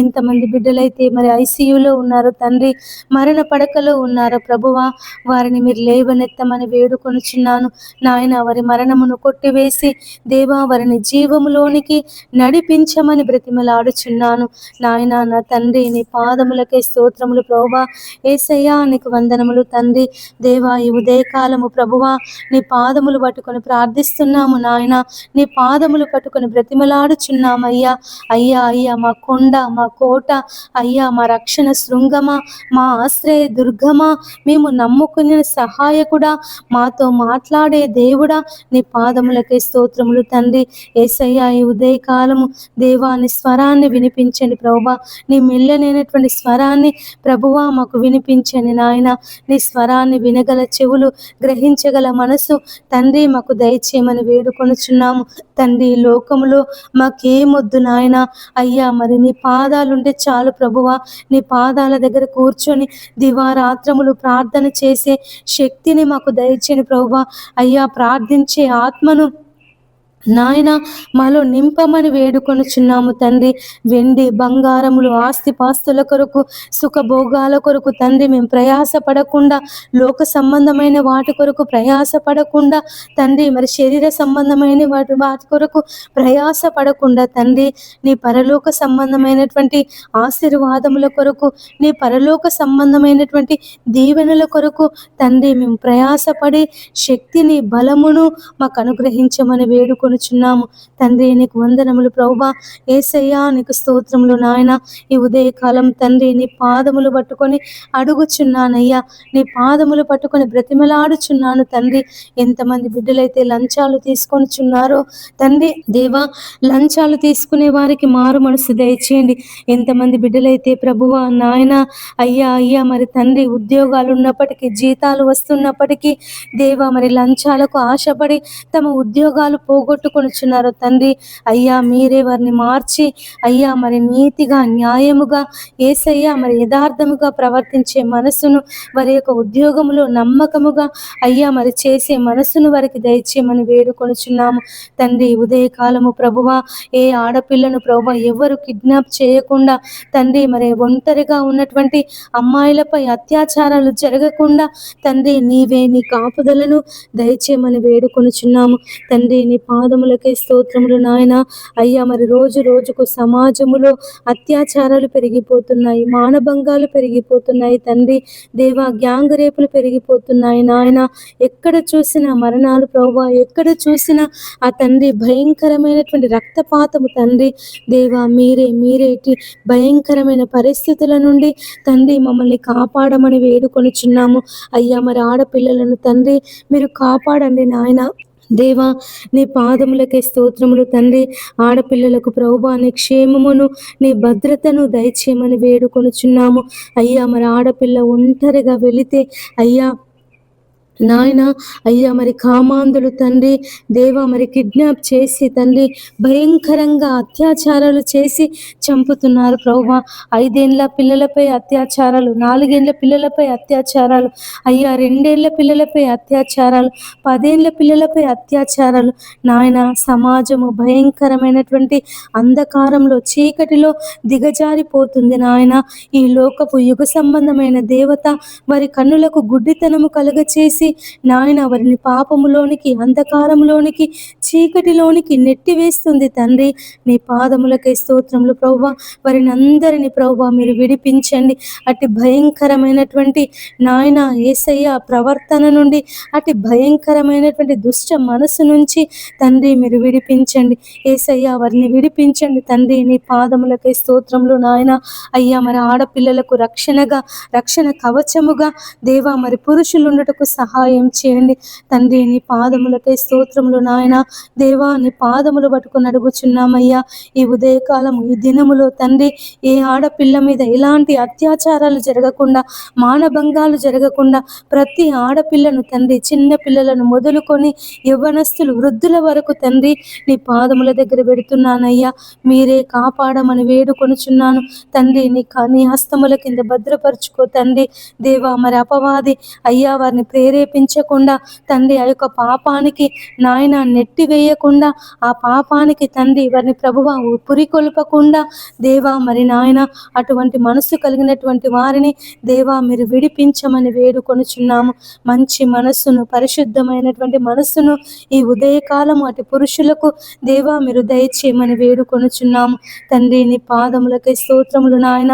ఎంతమంది బిడ్డలైతే మరి ఐసీయూలో ఉన్నారు తండ్రి, మరణ పడకలో ఉన్నారో ప్రభువా వారిని మీరు లేవనెత్తమని వేడుకొనుచున్నాను నాయన. వారి మరణమును కొట్టివేసి దేవా వారిని జీవములోనికి నడిపించమని బ్రతిమలాడుచున్నాను నాయన. నా తండ్రి నీ పాదములకే స్తోత్రములు ప్రభువా. యేసయ్యా నీకు వందనములు తండ్రి. దేవా ఈ ఉదయకాలము ప్రభువా నీ పాదములు పట్టుకొని ప్రార్థిస్తున్నాము నాయన. నీ పాదములు పట్టుకొని బ్రతిమలాడుచున్నామయ్యా. అయ్యా అయ్యా మా కొండ, మా కోట అయ్యా, మా రక్షణ శృంగమా, మా ఆశ్రయ దుర్గమా, మేము నమ్ముకునే సహాయకుడా, మాతో మాట్లాడే దేవుడా, నీ పాదములకే స్తోత్రములు తండ్రి. యేసయ్యా ఈ ఉదయకాలము దేవా నీ స్వరాన్ని వినిపించండి ప్రభువా. నీ మెల్లనైనటువంటి స్వరాన్ని ప్రభువా మాకు వినిపించండి నాయన. నీ స్వరాన్ని వినగల చెవులు, గ్రహించగల మనసు తండ్రి మాకు దయచేయమని వేడుకొనుచున్నాము తండ్రి. లోకములో మాకేమొద్దు నాయన. అయ్యా మరి నీ పాదాలుంటే చాలు ప్రభువా. నీ పాదాల దగ్గర కూర్చొని దివారాత్రములు ప్రార్థన చేసే శక్తిని మాకు దయచేయని ప్రభువా. అయ్యా ప్రార్థించే ఆత్మను నాయన మాలో నింపమని వేడుకొనుచున్నాము తండ్రి. వెండి బంగారములు ఆస్తిపాస్తుల కొరకు సుఖభోగాల కొరకు తండ్రి మేము ప్రయాస పడకుండా, లోక సంబంధమైన వాటి కొరకు ప్రయాస పడకుండా తండ్రి, మరి శరీర సంబంధమైన వాటి కొరకు ప్రయాస పడకుండా తండ్రి, నీ పరలోక సంబంధమైనటువంటి ఆశీర్వాదముల కొరకు, నీ పరలోక సంబంధమైనటువంటి దీవెనల కొరకు తండ్రి మేము ప్రయాసపడి శక్తిని బలమును మాకు అనుగ్రహించమని వేడుకొనుచున్నాము తండ్రి. నీకు వందనములు ప్రభువా. యేసయ్యా నీకు స్తోత్రములు నాయన. ఈ ఉదయకాలం తండ్రి నీ పాదములు పట్టుకొని అడుగుచున్నానయ్యా, నీ పాదములు పట్టుకొని బ్రతిమలాడుచున్నాను తండ్రి. ఎంతమంది బిడ్డలైతే లంచాలు తీసుకొనిచున్నారో తండ్రి దేవా, లంచాలు తీసుకునే వారికి మారు మనసు దయచేయండి. ఎంతమంది బిడ్డలైతే ప్రభువా నాయన అయ్యా అయ్యా మరి తండ్రి ఉద్యోగాలు ఉన్నప్పటికీ, జీతాలు వస్తున్నప్పటికీ దేవా మరి లంచాలకు ఆశపడి తమ ఉద్యోగాలు పోగొట్టుకొనిచున్నారో తండ్రి, అయ్యా మీరే వారిని మార్చి అయ్యా మరి నీతిగా, న్యాయముగా, యేసయ్యా మరి యథార్థముగా ప్రవర్తించే మనసును, వారి యొక్క ఉద్యోగంలో నమ్మకముగా అయ్యా మరి చేసే మనసును వారికి దయచేయమని వేడుకొనుచున్నాము తండ్రి. ఉదయకాలము ప్రభువా, ఏ ఆడపిల్లను ప్రభువా ఎవరు కిడ్నాప్ చేయకుండా తండ్రి, మరి ఒంటరిగా ఉన్నటువంటి అమ్మాయిలపై అత్యాచారాలు జరగకుండా తండ్రి నీవే నీ కాపుదలను దయచేయమని వేడుకొనుచున్నాము తండ్రి. నీ పాదములకే స్తోత్రములు నాయన. అయ్యా మరి రోజు రోజుకు సమాజములో అత్యాచారాలు పెరిగిపోతున్నాయి, మానభంగాలు పెరిగిపోతున్నాయి తండ్రి దేవా, గ్యాంగ్ రేపులు పెరిగిపోతున్నాయి నాయన. ఎక్కడ చూసినా మరణాలు ప్రభువా, ఎక్కడ చూసినా ఆ తండ్రి భయంకరమైనటువంటి రక్తపాతము తండ్రి దేవా, మీరే భయంకరమైన పరిస్థితుల నుండి తండ్రి మమ్మల్ని కాపాడమని వేడుకొనుచున్నాము అయ్యా. మరి ఆడపిల్లలను తండ్రి మీరు కాపాడండి నాయన దేవా. నీ పాదములకే స్తోత్రములు తండ్రి. ఆడపిల్లలకు ప్రభువా నీ క్షేమమును, నీ భద్రతను దయచేయమని వేడుకొనుచున్నాము అయ్యా. మరి ఆడపిల్ల ఒంటరిగా వెళితే అయ్యా నాయన అయ్యా మరి కామాంధులు తండ్రి దేవా మరి కిడ్నాప్ చేసి తండ్రి భయంకరంగా అత్యాచారాలు చేసి చంపుతున్నారు ప్రభువా. 5 ఏళ్ల పిల్లలపై అత్యాచారాలు, 4 ఏళ్ల పిల్లలపై అత్యాచారాలు అయ్యా, 2 ఏళ్ల పిల్లలపై అత్యాచారాలు, 10 ఏళ్ల పిల్లలపై అత్యాచారాలు నాయన. సమాజము భయంకరమైనటువంటి అంధకారంలో, చీకటిలో దిగజారిపోతుంది నాయన. ఈ లోకపు యుగ సంబంధమైన దేవత వారి కన్నులకు గుడ్డితనము కలుగచేసి నాయన వారిని పాపములోనికి, అంధకారంలోనికి, చీకటిలోనికి నెట్టివేస్తుంది తండ్రి. నీ పాదములకై స్తోత్రములు ప్రభువా. వారిని అందరినీ ప్రభువా మీరు విడిపించండి. అతి భయంకరమైనటువంటి నాయన యేసయ్య ప్రవర్తన నుండి, అతి భయంకరమైనటువంటి దుష్ట మనసు నుంచి తండ్రి మీరు విడిపించండి యేసయ్య, వారిని విడిపించండి తండ్రి. నీ పాదములకై స్తోత్రములు నాయన. అయ్యా మరి ఆడపిల్లలకు రక్షణగా, రక్షణ కవచముగా దేవా మరి పురుషులు ఉండటకు సహాయం చేయండి తండ్రి. నీ పాదములకై స్తోత్రములు నాయన దేవా. నీ పాదములు పట్టుకొని అడుగుచున్నామయ్యా. ఈ ఉదయకాలం, ఈ దినములో తండ్రి ఏ ఆడపిల్ల మీద ఎలాంటి అత్యాచారాలు జరగకుండా, మానభంగాలు జరగకుండా ప్రతి ఆడపిల్లను తండ్రి, చిన్న పిల్లలను మొదలుకొని యవ్వనస్తులు, వృద్ధుల వరకు తండ్రి నీ పాదముల దగ్గర పెడుతున్నానయ్యా. మీరే కాపాడమని వేడుకొనుచున్నాను తండ్రి. నీ హస్తముల కింద భద్రపరుచుకో తండ్రి దేవా. మరి అపవాది అయ్యా వారిని ప్రేరేపించకుండా తండ్రి, ఆ యొక్క పాపానికి నాయన నెట్టివేయకుండా, ఆ పాపానికి తండ్రి వారిని ప్రభువా పురికొల్పకుండా దేవా మరి నాయన అటువంటి మనసు కలిగినటువంటి వారిని దేవా మీరు విడిపించమని వేడుకొనుచున్నాము. మంచి మనస్సును, పరిశుద్ధమైనటువంటి మనస్సును ఈ ఉదయకాలము అటు పురుషులకు దేవా మీరు దయచేయమని వేడుకొనుచున్నాము తండ్రి. నీ పాదములకై స్తోత్రములు నాయన.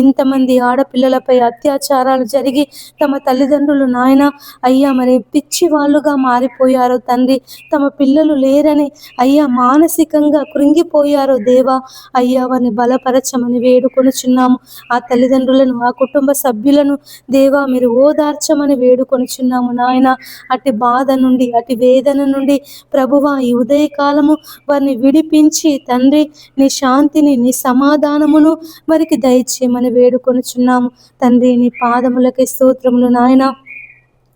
ఎంతమంది ఆడపిల్లలపై అత్యాచారాలు జరిగి తమ తల్లిదండ్రులు నాయన అయ్యా మరి పిచ్చి వాళ్ళుగా మారిపోయారో తండ్రి, తమ పిల్లలు లేరని అయ్యా మానసికంగా కృంగిపోయారో దేవా. అయ్యా వారిని బలపరచమని వేడుకొనుచున్నాము. ఆ తల్లిదండ్రులను, ఆ కుటుంబ సభ్యులను దేవా మీరు ఓదార్చమని వేడుకొనుచున్నాము నాయన. అటు బాధ నుండి, అటు వేదన నుండి ప్రభువా ఈ ఉదయకాలము వారిని విడిపించి తండ్రి నీ శాంతిని, నీ సమాధానమును వారికి దయచేయమని వేడుకొనుచున్నాము తండ్రి. నీ పాదములకి స్తోత్రములు నాయన.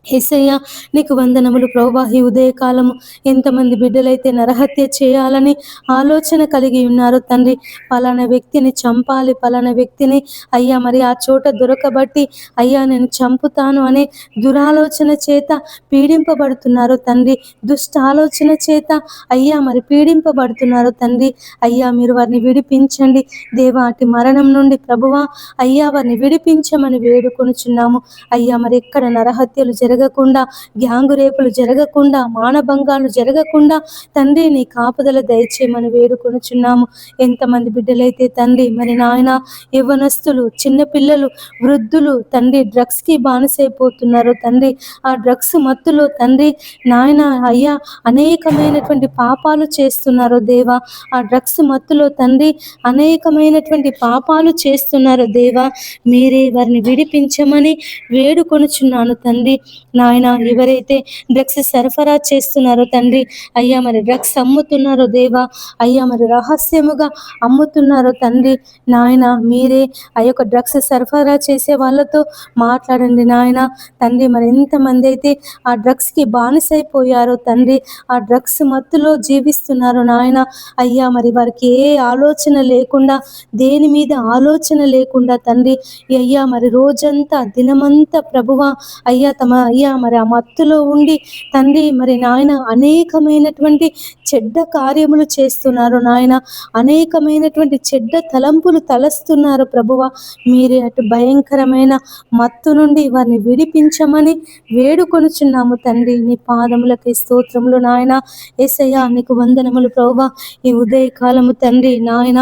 యేసయ్య నీకు వందనములు ప్రభువా. ఈ ఉదయకాలము ఎంతమంది బిడ్డలైతే నరహత్య చేయాలని ఆలోచన కలిగి ఉన్నారో తండ్రి, పలానా వ్యక్తిని చంపాలి, పలానా వ్యక్తిని అయ్యా మరి ఆ చోట దొరకబట్టి అయ్యా నేను చంపుతాను అనే దురాలోచన చేత పీడింపబడుతున్నారు తండ్రి, దుష్ట ఆలోచన చేత అయ్యా మరి పీడింపబడుతున్నారు తండ్రి. అయ్యా మీరు వారిని విడిపించండి దేవా, అటు మరణం నుండి ప్రభువా అయ్యా వారిని విడిపించమని వేడుకొనుచున్నాము. అయ్యా మరి ఎక్కడ నరహత్యలు జరగకుండా, గ్యాంగు రేపులు జరగకుండా, మానభంగాలు జరగకుండా తండ్రి నీ కాపుదల దయచేయమని వేడుకొనుచున్నాము. ఎంతమంది బిడ్డలైతే తండ్రి మరి నాయన యవ్వనస్తులు, చిన్నపిల్లలు, వృద్ధులు తండ్రి డ్రగ్స్కి బానిసైపోతున్నారు తండ్రి. ఆ డ్రగ్స్ మత్తులో తండ్రి నాయన అయ్యా అనేకమైనటువంటి పాపాలు చేస్తున్నారు దేవా. ఆ డ్రగ్స్ మత్తులో తండ్రి అనేకమైనటువంటి పాపాలు చేస్తున్నారు దేవా. మీరే వారిని విడిపించమని వేడుకొనుచున్నాను తండ్రి. నాయన ఎవరైతే డ్రగ్స్ సరఫరా చేస్తున్నారో తండ్రి అయ్యా మరి డ్రగ్స్ అమ్ముతున్నారో దేవా, అయ్యా మరి రహస్యముగా అమ్ముతున్నారో తండ్రి నాయన మీరే ఆ యొక్క డ్రగ్స్ సరఫరా చేసే వాళ్ళతో మాట్లాడండి నాయన తండ్రి. మరి ఎంతమంది అయితే ఆ డ్రగ్స్కి బానిసైపోయారో తండ్రి, ఆ డ్రగ్స్ మత్తులో జీవిస్తున్నారు నాయన అయ్యా మరి వారికి ఏ ఆలోచన లేకుండా, దేని మీద ఆలోచన లేకుండా తండ్రి అయ్యా మరి రోజంతా దినమంతా ప్రభువా అయ్యా అయ్యా మరి ఆ మత్తులో ఉండి తండ్రి మరి నాయన అనేకమైనటువంటి చెడ్డ కార్యములు చేస్తున్నారు నాయన, అనేకమైనటువంటి చెడ్డ తలంపులు తలస్తున్నారు ప్రభువా. మీరే అటు భయంకరమైన మత్తు నుండి వారిని విడిపించమని వేడుకొనుచున్నాము తండ్రి. నీ పాదములకి స్తోత్రములు నాయన. యేసయ్యా నీకు వందనములు ప్రభువా. ఈ ఉదయకాలము తండ్రి నాయన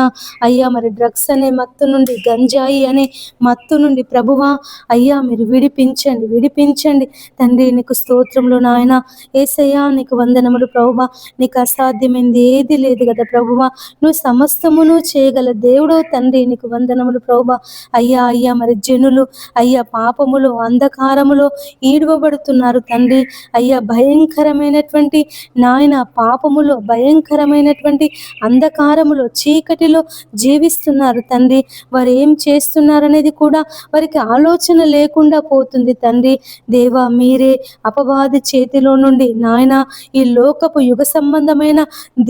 అయ్యా మరి డ్రగ్స్ అనే మత్తు నుండి, గంజాయి అనే మత్తు నుండి ప్రభువా అయ్యా మీరు విడిపించండి, విడిపించండి తండ్రి. నీకు స్తోత్రములు నాయన. యేసయ్యా నీకు వందనములు ప్రభువా. నీకు అసాధ్యమైంది ఏది లేదు కదా ప్రభువా. నువ్వు సమస్తమును చేయగల దేవుడో తండ్రి. నీకు వందనములు ప్రభువా. అయ్యా అయ్యా మరి జనులు అయ్యా పాపములో, అంధకారములో ఈడవబడుతున్నారు తండ్రి. అయ్యా భయంకరమైనటువంటి నాయన పాపములో, భయంకరమైనటువంటి అంధకారములో, చీకటిలో జీవిస్తున్నారు తండ్రి. వారు ఏం చేస్తున్నారనేది కూడా వారికి ఆలోచన లేకుండా పోతుంది తండ్రి. దేవా మీరే అపవాది చేతిలో నుండి నాయన ఈ లోకపు యుగ సంబంధమైన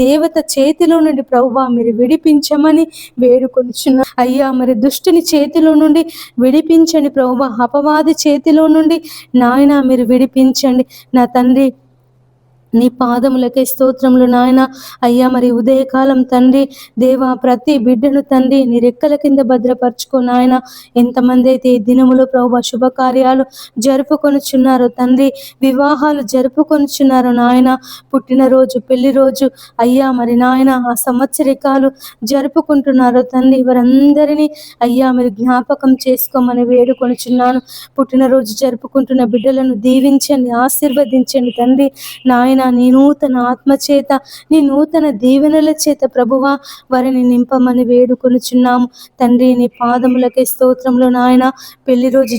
దేవత చేతిలో నుండి ప్రభువా మీరు విడిపించమని వేడుకొనుచున్నా అయ్యా. మరి దుష్టుని చేతిలో నుండి విడిపించండి ప్రభువా, అపవాది చేతిలో నుండి నాయన మీరు విడిపించండి నా తండ్రి. నీ పాదములకే స్తోత్రములు నాయన. అయ్యా మరి ఉదయకాలం తండ్రి దేవా ప్రతి బిడ్డను తండ్రి నీ రెక్కల కింద భద్రపరచుకో నాయన. ఎంతమంది అయితే ఈ దినములో ప్రభువా శుభకార్యాలు జరుపుకొనుచున్నారో తండ్రి, వివాహాలు జరుపుకొనుచున్నారో నాయన, పుట్టినరోజు, పెళ్లి రోజు అయ్యా మరి నాయన ఆ సంవత్సరికాలు జరుపుకుంటున్నారో తండ్రి, వారందరినీ అయ్యా మీరు జ్ఞాపకం చేసుకోమని వేడుకొనుచున్నాను. పుట్టినరోజు జరుపుకుంటున్న బిడ్డలను దీవించండి, ఆశీర్వదించండి తండ్రి నాయన. నీ నూతన ఆత్మ చేత, నీ నూతన దీవెనల చేత ప్రభువా వారిని నింపమని వేడుకొనుచున్నాము తండ్రి. నీ పాదములకే స్తోత్రములు నాయన. పెళ్లి రోజు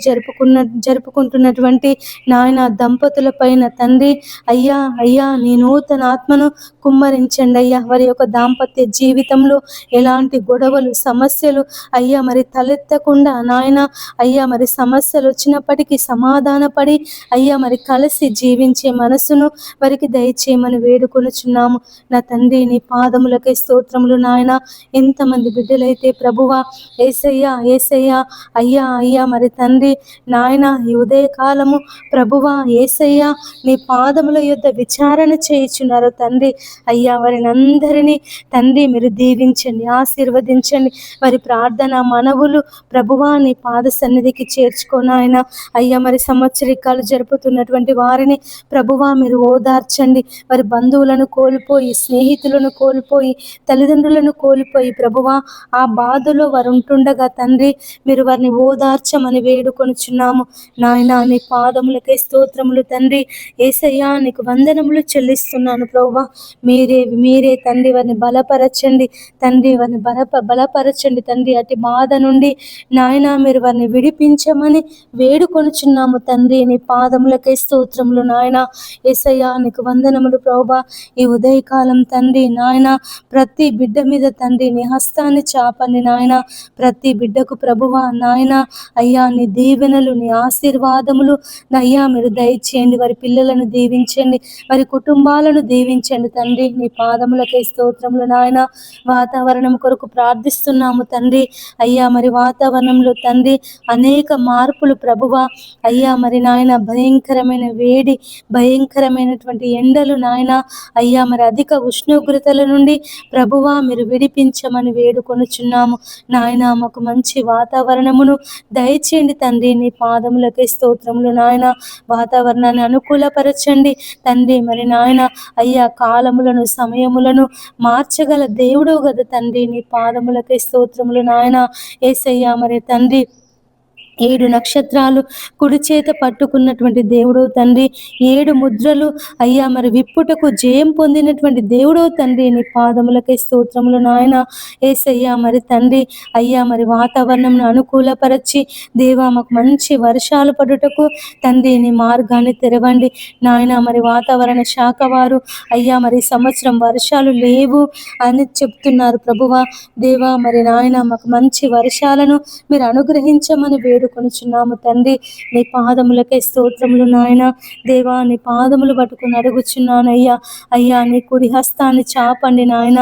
జరుపుకుంటున్నటువంటి నాయన దంపతుల పైన తండ్రి అయ్యా అయ్యా నీ నూతన ఆత్మను కుమ్మరించండి అయ్యా. వారి యొక్క దాంపత్య జీవితంలో ఎలాంటి గొడవలు, సమస్యలు అయ్యా మరి తలెత్తకుండా నాయన అయ్యా మరి సమస్యలు వచ్చినప్పటికీ సమాధానపడి అయ్యా మరి కలిసి జీవించే మనసును వారికి దయచేయమని వేడుకొనుచున్నాము నా తండ్రి. నీ పాదములకే స్తోత్రములు నాయన. ఎంతమంది బిడ్డలైతే ప్రభువా యేసయ్యా యేసయ్యా అయ్యా అయ్యా మరి తండ్రి నాయన ఈ ఉదయకాలము ప్రభువా యేసయ్యా నీ పాదముల యొద్ద విచారణ చేయుచున్నారు తండ్రి అయ్యా. వారిని అందరినీ తండ్రి మీరు దీవించండి, ఆశీర్వదించండి. వారి ప్రార్థన మనవులు ప్రభువా నీ పాద సన్నిధికి చేర్చుకోనాయన అయ్యా. మరి సంవత్సరికాలు జరుపుతున్నటువంటి వారిని ప్రభువా మీరు ఓదార్చండి. వారి బంధువులను కోల్పోయి, స్నేహితులను కోల్పోయి, తల్లిదండ్రులను కోల్పోయి ప్రభువా ఆ బాధలో వారు ఉంటుండగా తండ్రి మీరు వారిని ఓదార్చమని వేడుకొనుచున్నాము నాయన. నీ పాదములకే స్తోత్రములు తండ్రి. యేసయ్యా నీకు వందనములు చెల్లిస్తున్నాను ప్రభువా. మీరే తండ్రి వారిని బలపరచండి తండ్రి, వారిని బలపరచండి తండ్రి. అటు బాధ నుండి నాయన మీరు వారిని విడిపించమని వేడుకొనుచున్నాము తండ్రి. నీ పాదములకే స్తోత్రములు నాయన. యేసయ్యా నీకు వందనములు ప్రభువా. ఈ ఉదయకాలం తండ్రి నాయన ప్రతి బిడ్డ మీద తండ్రి నీ హస్తాన్ని చాపండి నాయన. ప్రతి బిడ్డకు ప్రభువా నాయన అయ్యా నీ దీవెనలు నీ ఆశీర్వాదములు అయ్యా మీరు దయచేయండి. వారి పిల్లలను దీవించండి, వారి కుటుంబాలను దీవించండి తండ్రి. నీ పాదములకే స్తోత్రములు నాయన. వాతావరణం కొరకు ప్రార్థిస్తున్నాము తండ్రి. అయ్యా మరి వాతావరణంలో తండ్రి అనేక మార్పులు ప్రభువా. అయ్యా మరి నాయన భయంకరమైన వేడి, భయంకరమైనటువంటి ఎండలు నాయన. అయ్యా మరి అధిక ఉష్ణోగ్రతల నుండి ప్రభువా మీరు విడిపించమని వేడుకొనుచున్నాము నాయన. మాకు మంచి వాతావరణమును దయచేయండి తండ్రి. నీ పాదములకే స్తోత్రములు నాయన. వాతావరణాన్ని అనుకూలపరచండి తండ్రి. మరి నాయన అయ్యా కాలములను సమయములను మార్చగల దేవుడు కదా తండ్రి. నీ పాదములకే స్తోత్రములు నాయన. యేసయ్యా మరి తండ్రి 7 నక్షత్రాలు కుడి చేత పట్టుకున్నటువంటి దేవుడు తండ్రి. 7 ముద్రలు అయ్యా మరి విప్పుటకు జయం పొందినటువంటి దేవుడు తండ్రి. నీ పాదములకే స్తోత్రములు నాయన. యేసయ్యా మరి తండ్రి అయ్యా మరి వాతావరణంను అనుకూలపరచి దేవా మాకు మంచి వర్షాలు పడుటకు తండ్రి నీ మార్గాన్ని తెరవండి నాయన. మరి వాతావరణ శాఖ వారు అయ్యా మరి సంవత్సరం వర్షాలు లేవు అని చెప్తున్నారు ప్రభువా. దేవా మరి నాయన మాకు మంచి వర్షాలను మీరు అనుగ్రహించమని వేడుకొనుచున్నాము తండ్రి. నీ పాదములకే స్తోత్రములు నాయన. దేవా నీ పాదములు పట్టుకుని అడుగుచున్నానయ్యా. అయ్యా నీ కుడి హస్తాన్ని చాపండి నాయన.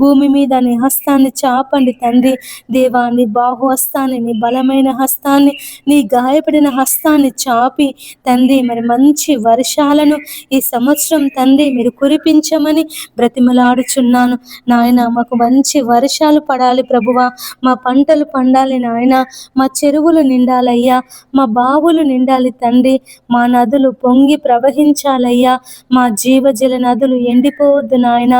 భూమి మీద నీ హస్తాన్ని చాపండి తండ్రి. దేవా నీ బాహు హస్తాన్ని, నీ బలమైన హస్తాన్ని, నీ గాయపడిన హస్తాన్ని చాపి తండ్రి మరి మంచి వర్షాలను ఈ సంవత్సరం తండ్రి మీరు కురిపించమని బ్రతిమలాడుచున్నాను నాయన. మాకు మంచి వర్షాలు పడాలి ప్రభువా. మా పంటలు పండాలి నాయన. మా చెరువులు నిండాలయ్యా, మా బావులు నిండాలి తండ్రి. మా నదులు పొంగి ప్రవహించాలయ్యా. మా జీవజల నదులు ఎండిపోవద్దు నాయన.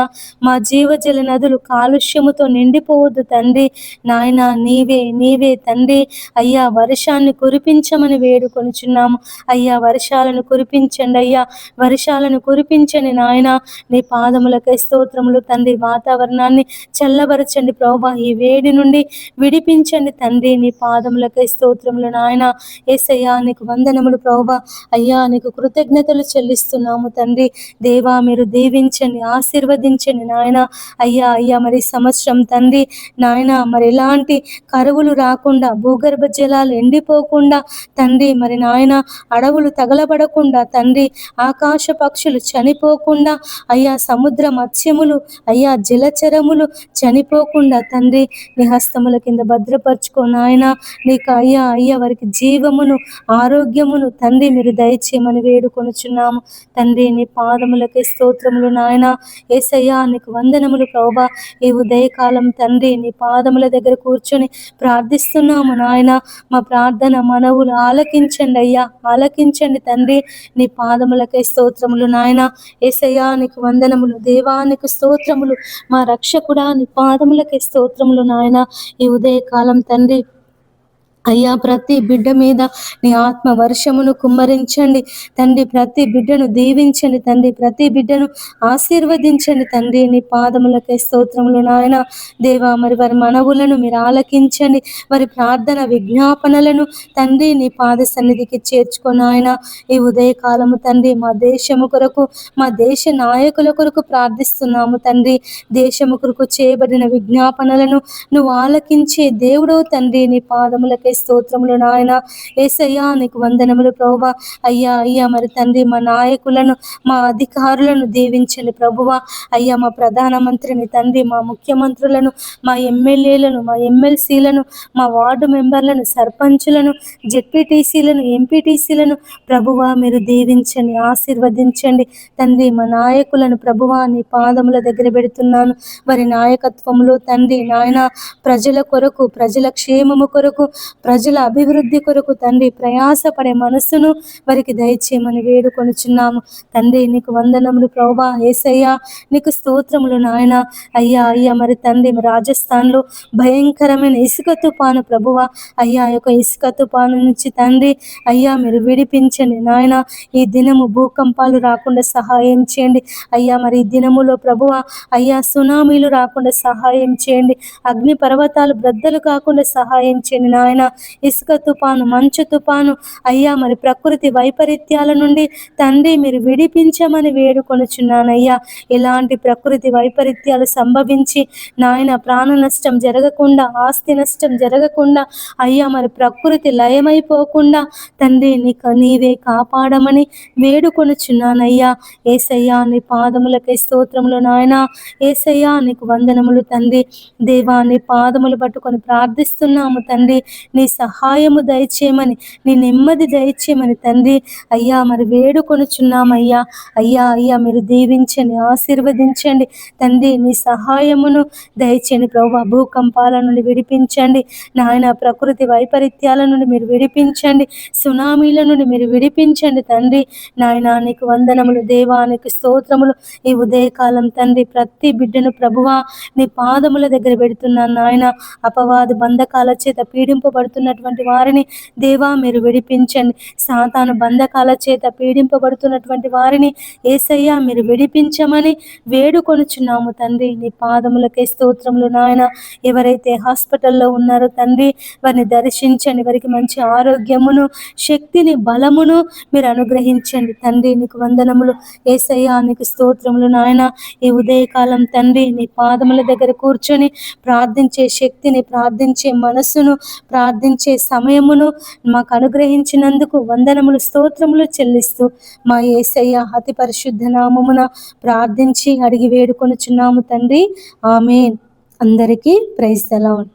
మా జీవజల నదులు కాలుష్యముతో నిండిపోవద్దు తండ్రి. నాయన నీవే తండ్రి అయ్యా వర్షాన్ని కురిపించమని వేడుకొనుచున్నాము అయ్యా. వర్షాలను కురిపించండి అయ్యా, వర్షాలను కురిపించండి నాయన. నీ పాదములకై స్తోత్రములు తండ్రి. వాతావరణాన్ని చల్లబరచండి ప్రభువా. ఈ వేడి నుండి విడిపించండి తండ్రి. నీ పాదములకై స్తోత్రములు నాయన. యేసయ్యా నీకు వందనములు ప్రభువా. అయ్యా నీకు కృతజ్ఞతలు చెల్లిస్తున్నాము తండ్రి. దేవా మీరు దీవించండి, ఆశీర్వదించండి నాయన. అయ్యా మరి సంవత్సరం తండ్రి నాయన మరి ఎలాంటి కరువులు రాకుండా, భూగర్భ జలాలు ఎండిపోకుండా తండ్రి మరి నాయన అడవులు తగలబడకుండా తండ్రి, ఆకాశ పక్షులు చనిపోకుండా అయ్యా, సముద్ర మత్స్యములు అయ్యా, జలచరములు చనిపోకుండా తండ్రి నీ హస్తముల కింద భద్రపరచుకో నాయన. నీకు అయ్యా వారికి జీవమును ఆరోగ్యమును తండ్రి మీరు దయచేయమని వేడుకొనుచున్నాము తండ్రి. నీ పాదములకే స్తోత్రములు నాయన. యేసయ్యా నీకు వందనములు ప్రభువా. ఈ ఉదయకాలం తండ్రి నీ పాదముల దగ్గర కూర్చొని ప్రార్థిస్తున్నాము నాయన. మా ప్రార్థన మనవులు ఆలకించండి అయ్యా, ఆలకించండి తండ్రి. నీ పాదములకే స్తోత్రములు నాయన. యేసయ్యా నీకు వందనములు. దేవానికి స్తోత్రములు. మా రక్షకుడా నీ పాదములకే స్తోత్రములు నాయన. ఈ ఉదయకాలం తండ్రి అయ్యా ప్రతి బిడ్డ మీద నీ ఆత్మ వర్షమును కుమ్మరించండి తండ్రి. ప్రతి బిడ్డను దీవించండి తండ్రి. ప్రతి బిడ్డను ఆశీర్వదించండి తండ్రి. నీ పాదములకే స్తోత్రములు నాయన. దేవా మరి వారి మనవులను మీరు ఆలకించండి. వారి ప్రార్థన విజ్ఞాపనలను తండ్రి నీ పాద సన్నిధికి చేర్చుకొని ఆయన ఈ ఉదయకాలము తండ్రి మా దేశము కొరకు, మా దేశ నాయకుల కొరకు ప్రార్థిస్తున్నాము తండ్రి. దేశము కొరకు చేయబడిన విజ్ఞాపనలను నువ్వు ఆలకించే దేవుడో తండ్రి. నీ పాదములకే స్తోత్రములు నాయన. యేసయ్యా నీకు వందనములు ప్రభువా. అయ్యా మరి తండ్రి మా నాయకులను, మా అధికారులను దీవించండి ప్రభువా. అయ్యా మా ప్రధానమంత్రిని తండ్రి, మా ముఖ్యమంత్రులను, మా ఎమ్మెల్యేలను, మా ఎమ్మెల్సీలను, మా వార్డు మెంబర్లను, సర్పంచులను, జెడ్పీటీసీలను, ఎంపీటీసీలను ప్రభువా మీరు దీవించండి, ఆశీర్వదించండి తండ్రి. మా నాయకులను ప్రభువా నీ పాదముల దగ్గర పెడుతున్నాను. వారి నాయకత్వంలో తండ్రి నాయన ప్రజల కొరకు, ప్రజల క్షేమము కొరకు, ప్రజల అభివృద్ధి కొరకు తండ్రి ప్రయాసపడే మనస్సును వారికి దయచేయమని వేడుకొనుచున్నాము తండ్రి. నీకు వందనములు ప్రభువా. యేసయ్యా నీకు స్తోత్రములు నాయన. అయ్యా మరి తండ్రి రాజస్థాన్లో భయంకరమైన ఇసుక తుఫాను ప్రభువా. అయ్యా యొక్క ఇసుక తుఫాను నుంచి తండ్రి అయ్యా మీరు విడిపించండి నాయన. ఈ దినము భూకంపాలు రాకుండా సహాయం చేయండి అయ్యా. మరి ఈ దినములో ప్రభువా అయ్యా సునామీలు రాకుండా సహాయం చేయండి. అగ్ని పర్వతాలు బ్రద్దలు కాకుండా సహాయం చేయండి నాయన. ఇసుక తుఫాను, మంచు తుఫాను అయ్యా మరి ప్రకృతి వైపరీత్యాల నుండి తండ్రి మీరు విడిపించమని వేడుకొనుచున్నానయ్యా. ఎలాంటి ప్రకృతి వైపరీత్యాలు సంభవించి నాయన ప్రాణ నష్టం జరగకుండా, ఆస్తి నష్టం జరగకుండా అయ్యా మరి ప్రకృతి లయమైపోకుండా తండ్రి నీవే కాపాడమని వేడుకొనుచున్నానయ్యా. ఏసయ్యా నీ పాదములకై స్తోత్రములు నాయన. ఏసయ్యా నీకు వందనములు తండ్రి. దేవా నీ పాదములు పట్టుకొని ప్రార్థిస్తున్నాము తండ్రి. నీ సహాయము దయచేయమని, నీ నెమ్మది దయచేయమని తండ్రి అయ్యా మరి వేడుకొనుచున్నామయ్యా. అయ్యా అయ్యా మీరు దీవించండి, ఆశీర్వదించండి తండ్రి. నీ సహాయమును దయచేయండి ప్రభువా. భూకంపాల నుండి విడిపించండి నాయన. ప్రకృతి వైపరీత్యాల నుండి మీరు విడిపించండి. సునామీల నుండి మీరు విడిపించండి తండ్రి. నాయన నీకు వందనములు దేవా, నీకు స్తోత్రములు. ఈ ఉదయకాలం తండ్రి ప్రతి బిడ్డను ప్రభువా నీ పాదముల దగ్గర పెడుతున్నాను నాయన. అపవాది బంధకాల చేత పీడింపబడుతున్నటువంటి వారిని దేవా మీరు విడిపించండి. సాతాను బంధకాల చేత పీడింపబడుతున్నటువంటి వారిని యేసయ్యా మీరు విడిపించమని వేడుకొనుచున్నాము తండ్రి. నీ పాదములకే స్తోత్రములు నాయన. ఎవరైతే హాస్పిటల్లో ఉన్నారో తండ్రి వారిని దర్శించండి. వారికి మంచి ఆరోగ్యమును, శక్తిని, బలమును మీరు అనుగ్రహించండి తండ్రి. నీకు వందనములు యేసయ్యా, నీకు స్తోత్రములు నాయన. ఈ ఉదయకాలం తండ్రి నీ పాదముల దగ్గర కూర్చొని ప్రార్థించే శక్తిని, ప్రార్థించే మనస్సును, ప్రార్థించే సమయమును మాకు అనుగ్రహించినందుకు వందనములు, స్తోత్రములు చెల్లిస్తూ మా యేసయ్య అతి పరిశుద్ధ నామమున ప్రార్థించి అడిగి వేడుకొనుచున్నాము తండ్రి. ఆమేన్. అందరికీ ప్రైజ్ ది లార్డ్.